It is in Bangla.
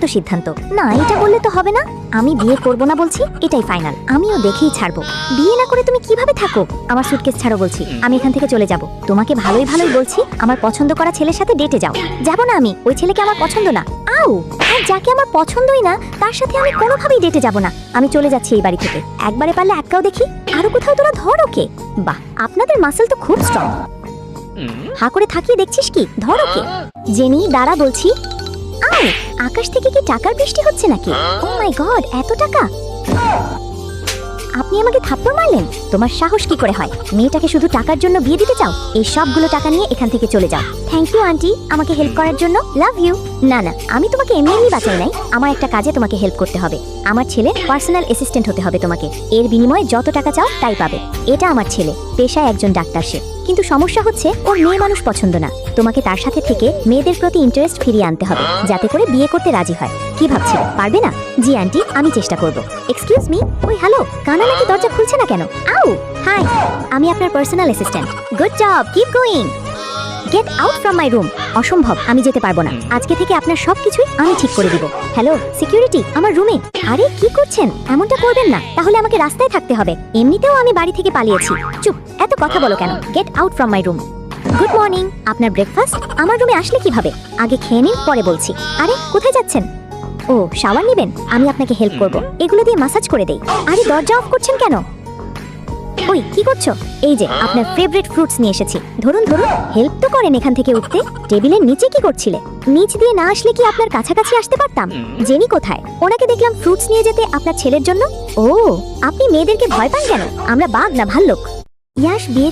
তো সিদ্ধান্ত না, এটা বললে তো হবে না। আমি বিয়ে করব না বলছি, এটাই ফাইনাল। আমিও দেখেই ছাড়বো। বিয়ে না করে তুমি কিভাবে থাকো? আমার সুটকেস ছাড়ো বলছি, আমি এখান থেকে চলে যাব। তোমাকে ভালোই ভালোই বলছি, আমার পছন্দ করা ছেলের সাথে ডেটে যাও। যাব না আমি, ওই ছেলেকে আমার পছন্দ না। আউ, আর যাকে আমার পছন্দই না তার সাথে আমি কোনোভাবেই ডেটে যাব না। আমি চলে যাচ্ছি এই বাড়ি থেকে। একবারে পারলে একটাও দেখি, আরো কোথাও তোরা ধর ওকে। বাহ, আপনাদের মাসল তো খুব স্ট্রং। হা করে থাকিয়ে দেখছিস কি? ধর ওকে। জেনি দাঁড়া বলছি। আউ, আকাশ থেকে কি টাকার বৃষ্টি হচ্ছে নাকি? ও মাই গড, এত টাকা! আপনি আমাকে থাপ্পড় মারলেন? তোমার সাহস কি করে হয়? মেয়েটাকে শুধু টাকার জন্য বিয়ে দিতে চাও? এই সবগুলো টাকা নিয়ে এখান থেকে চলে যাও। থ্যাংক ইউ আন্টি, আমাকে হেল্প করার জন্য। Love you. না না, আমি তোমাকে এমনি এমনি বাঁচাই নাই। আমার একটা কাজে তোমাকে হেল্প করতে হবে। আমার ছেলে পার্সোনাল অ্যাসিস্ট্যান্ট হতে হবে তোমাকে। এর বিনিময়ে যত টাকা চাও তাই পাবে। এটা আমার ছেলে, পেশায় একজন ডাক্তার সে। কিন্তু সমস্যা হচ্ছে ওর মেয়ে মানুষ পছন্দ না। তোমাকে তার সাথে থেকে মেয়েদের প্রতি ইন্টারেস্ট ফিরিয়ে আনতে হবে, যাতে করে বিয়ে করতে রাজি হয়। কি ভাবছিলে, পারবে না? জি আন্টি, আমি চেষ্টা করব। এক্সকিউজ মি, ওই হ্যালো, কানা নাকি দরজা খুলছে না কেন? আউ, হাই, আমি আপনার personal assistant. Good job, keep going. Get out from my room. অসম্ভব, আমি যেতে পারবো না। আজকে থেকে আপনার সবকিছুই আমি ঠিক করে দিব। হ্যালো সিকিউরিটি, আমার রুমে। আরে কি করছেন? এমনটা করবেন না, তাহলে আমাকে রাস্তায় থাকতে হবে। এমনিতেও আমি বাড়ি থেকে পালিয়েছি। চুপ, এত কথা বলো কেন? Get out from my room. Good morning. আপনার ব্রেকফাস্ট আমার রুমে আসলে কিভাবে? আগে খেয়ে নিন, পরে বলছি। আরে কোথায় যাচ্ছেন? ও, শাওয়ার নেবেন? আমি আপনাকে হেল্প করব। এগুলো দিয়ে মাসাজ করে দেই। আরে দরজা অফ করছেন কেন? ওই কি করছো? এই যে আপনার ফেভারিট ফ্রুটস নিয়ে এসেছি। ধরুন ধরুন, হেল্প তো করেন এখান থেকে উঠতে। টেবিলের নিচে কি করছিলে? নিচ দিয়ে না আসলে কি আপনার কাছাকাছি আসতে পারতাম? জেনি কোথায়? ওনাকে দেখলাম ফ্রুটস নিয়ে যেতে আপনার ছেলের জন্য। ও, আপনি মেয়েদেরকে ভয় পান কেন? আমরা বাঘ না ভাল্লুক? ইয়াশ বিয়ে